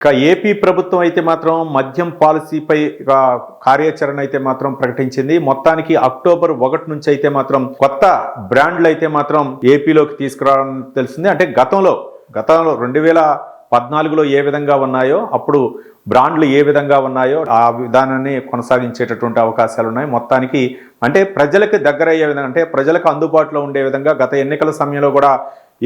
ఇక ఏపీ ప్రభుత్వం అయితే మాత్రం మద్యం పాలసీపై కార్యాచరణ అయితే మాత్రం ప్రకటించింది. మొత్తానికి అక్టోబర్ 1 నుంచి అయితే మాత్రం కొత్త బ్రాండ్లు అయితే మాత్రం ఏపీలోకి తీసుకురావడం తెలిసింది. అంటే గతంలో 2014లో ఏ విధంగా ఉన్నాయో అప్పుడు బ్రాండ్లు ఏ విధంగా ఉన్నాయో ఆ విధానాన్ని కొనసాగించేటటువంటి అవకాశాలు ఉన్నాయి. మొత్తానికి అంటే ప్రజలకు దగ్గరయ్యే విధంగా, అంటే ప్రజలకు అందుబాటులో ఉండే విధంగా గత ఎన్నికల సమయంలో కూడా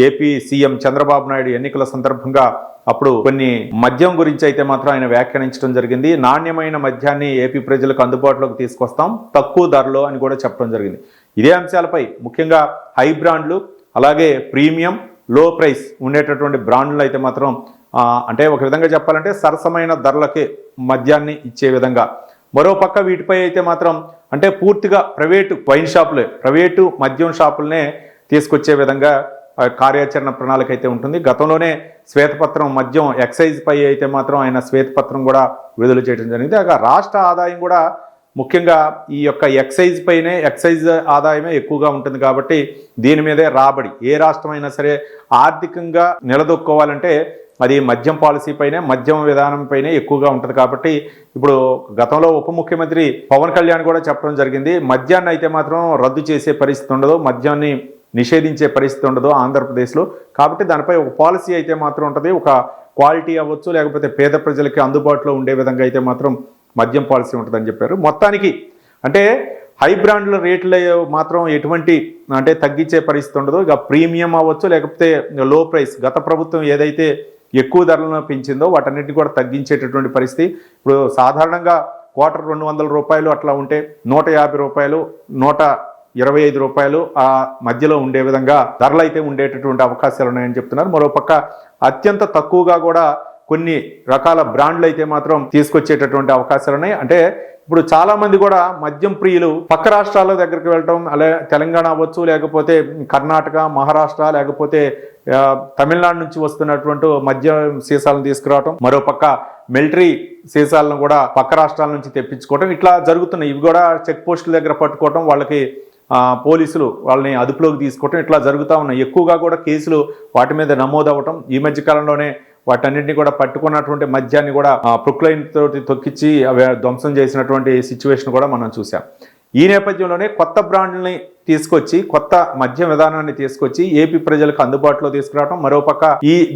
ఏపీ సీఎం చంద్రబాబు నాయుడు ఎన్నికల సందర్భంగా అప్పుడు కొన్ని మద్యం గురించి అయితే మాత్రం ఆయన వ్యాఖ్యానించడం జరిగింది. నాణ్యమైన మద్యాన్ని ఏపీ ప్రజలకు అందుబాటులోకి తీసుకొస్తాం తక్కువ ధరలో అని కూడా చెప్పడం జరిగింది. ఇదే అంశాలపై ముఖ్యంగా హై బ్రాండ్లు, అలాగే ప్రీమియం, లో ప్రైస్ ఉండేటటువంటి బ్రాండ్లు అయితే మాత్రం అంటే ఒక విధంగా చెప్పాలంటే సరసమైన ధరలకే మద్యాన్ని ఇచ్చే విధంగా, మరోపక్క వీటిపై అయితే మాత్రం అంటే పూర్తిగా ప్రైవేటు వైన్ షాపులే, ప్రైవేటు మద్యం షాపులనే తీసుకొచ్చే విధంగా కార్యాచరణ ప్రణాళిక అయితే ఉంటుంది. గతంలోనే శ్వేతపత్రం మద్యం ఎక్సైజ్ పై అయితే మాత్రం ఆయన శ్వేతపత్రం కూడా విడుదల చేయడం జరిగింది. రాష్ట్ర ఆదాయం కూడా ముఖ్యంగా ఈ యొక్క ఎక్సైజ్ పైనే, ఎక్సైజ్ ఆదాయమే ఎక్కువగా ఉంటుంది కాబట్టి దీని మీదే రాబడి ఏ రాష్ట్రమైనా సరే ఆర్థికంగా నిలదొక్కోవాలంటే అది మద్యం పాలసీ పైనే, మద్యం విధానం పైనే ఎక్కువగా ఉంటుంది. కాబట్టి ఇప్పుడు గతంలో ఉప ముఖ్యమంత్రి పవన్ కళ్యాణ్ కూడా చెప్పడం జరిగింది, మద్యాన్ని అయితే మాత్రం రద్దు చేసే పరిస్థితి ఉండదు, మద్యాన్ని నిషేధించే పరిస్థితి ఉండదు ఆంధ్రప్రదేశ్లో. కాబట్టి దానిపై ఒక పాలసీ అయితే మాత్రం ఉంటుంది. ఒక క్వాలిటీ అవ్వచ్చు, లేకపోతే పేద ప్రజలకి అందుబాటులో ఉండే విధంగా అయితే మాత్రం మద్యం పాలసీ ఉంటుందని చెప్పారు. మొత్తానికి అంటే హై బ్రాండ్ల రేట్లు మాత్రం ఎటువంటి అంటే తగ్గించే పరిస్థితి ఉండదు. ఇక ప్రీమియం అవ్వచ్చు, లేకపోతే లో ప్రైస్, గత ప్రభుత్వం ఏదైతే ఎక్కువ ధరలను పెంచిందో వాటన్నిటిని కూడా తగ్గించేటటువంటి పరిస్థితి. ఇప్పుడు సాధారణంగా క్వార్టర్ 200 రూపాయలు అట్లా ఉంటే 150 రూపాయలు, 125 రూపాయలు ఆ మధ్యలో ఉండే విధంగా ధరలు అయితే ఉండేటటువంటి అవకాశాలు ఉన్నాయని చెప్తున్నారు. మరోపక్క అత్యంత తక్కువగా కూడా కొన్ని రకాల బ్రాండ్లు అయితే మాత్రం తీసుకొచ్చేటటువంటి అవకాశాలు ఉన్నాయి. అంటే ఇప్పుడు చాలా మంది కూడా మద్యం ప్రియులు పక్క రాష్ట్రాల దగ్గరికి వెళ్ళటం, అలాగే తెలంగాణ అవ్వచ్చు, లేకపోతే కర్ణాటక, మహారాష్ట్ర, లేకపోతే తమిళనాడు నుంచి వస్తున్నటువంటి మద్యం సీసాలను తీసుకురావటం, మరోపక్క మిలిటరీ సీసాలను కూడా పక్క రాష్ట్రాల నుంచి తెప్పించుకోవటం, ఇట్లా జరుగుతున్నాయి. ఇవి కూడా చెక్ పోస్టుల దగ్గర పట్టుకోవటం, వాళ్ళకి పోలీసులు వాళ్ళని అదుపులోకి తీసుకోవటం, ఇట్లా జరుగుతూ ఉన్నాయి. ఎక్కువగా కూడా కేసులు వాటి మీద నమోదవటం, ఈ మధ్య కాలంలోనే వాటన్నింటినీ కూడా పట్టుకున్నటువంటి మద్యాన్ని కూడా ప్రొక్లైన్ తోటి తొక్కించి అవి ధ్వంసం చేసినటువంటి సిచ్యువేషన్ కూడా మనం చూసాం. ఈ నేపథ్యంలోనే కొత్త బ్రాండ్ని తీసుకొచ్చి, కొత్త మద్య విధానాన్ని తీసుకొచ్చి ఏపీ ప్రజలకు అందుబాటులో తీసుకురావడం, మరోపక్క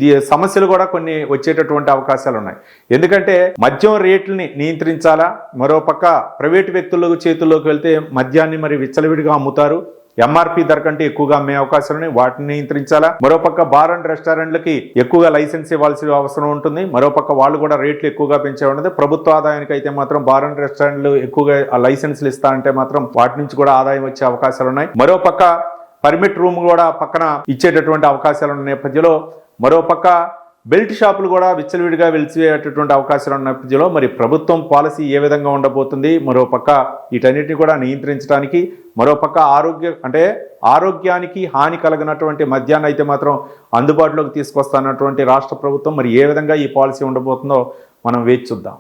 ఈ సమస్యలు కూడా కొన్ని వచ్చేటటువంటి అవకాశాలు ఉన్నాయి. ఎందుకంటే మద్యం రేట్లని నియంత్రించాలా, మరోపక్క ప్రైవేటు వ్యక్తుల చేతుల్లోకి వెళ్తే మద్యాన్ని మరి విచ్చలవిడిగా అమ్ముతారు, ఎంఆర్పీ ధర కంటే ఎక్కువగా అమ్మే అవకాశాలని వాటిని నియంత్రించాలా, మరోపక్క బార్ అండ్ రెస్టారెంట్లకి ఎక్కువగా లైసెన్స్ ఇవ్వాల్సిన అవసరం ఉంటుంది, మరోపక్క వాళ్ళు కూడా రేట్లు ఎక్కువగా పెంచే ఉండదు. ప్రభుత్వ ఆదాయానికి అయితే మాత్రం బార్ అండ్ రెస్టారెంట్లు ఎక్కువగా లైసెన్స్లు ఇస్తా అంటే మాత్రం వాటి నుంచి కూడా ఆదాయం వచ్చే అవకాశాలు ఉన్నాయి. మరోపక్క పర్మిట్ రూమ్ కూడా పక్కన ఇచ్చేటటువంటి అవకాశాలు ఉన్న నేపథ్యంలో, మరోపక్క బెల్ట్ షాపులు కూడా విచ్చలవిడిగా వెలిసివేటటువంటి అవకాశాలు ఉన్న నేపథ్యంలో మరి ప్రభుత్వం పాలసీ ఏ విధంగా ఉండబోతుంది, మరోపక్క వీటన్నిటిని కూడా నియంత్రించడానికి, మరోపక్క ఆరోగ్యానికి హాని కలగనటువంటి మద్యాన్ని అయితే మాత్రం అందుబాటులోకి తీసుకొస్తానటువంటి రాష్ట్ర ప్రభుత్వం మరి ఏ విధంగా ఈ పాలసీ ఉండబోతుందో మనం వేచి చూద్దాం.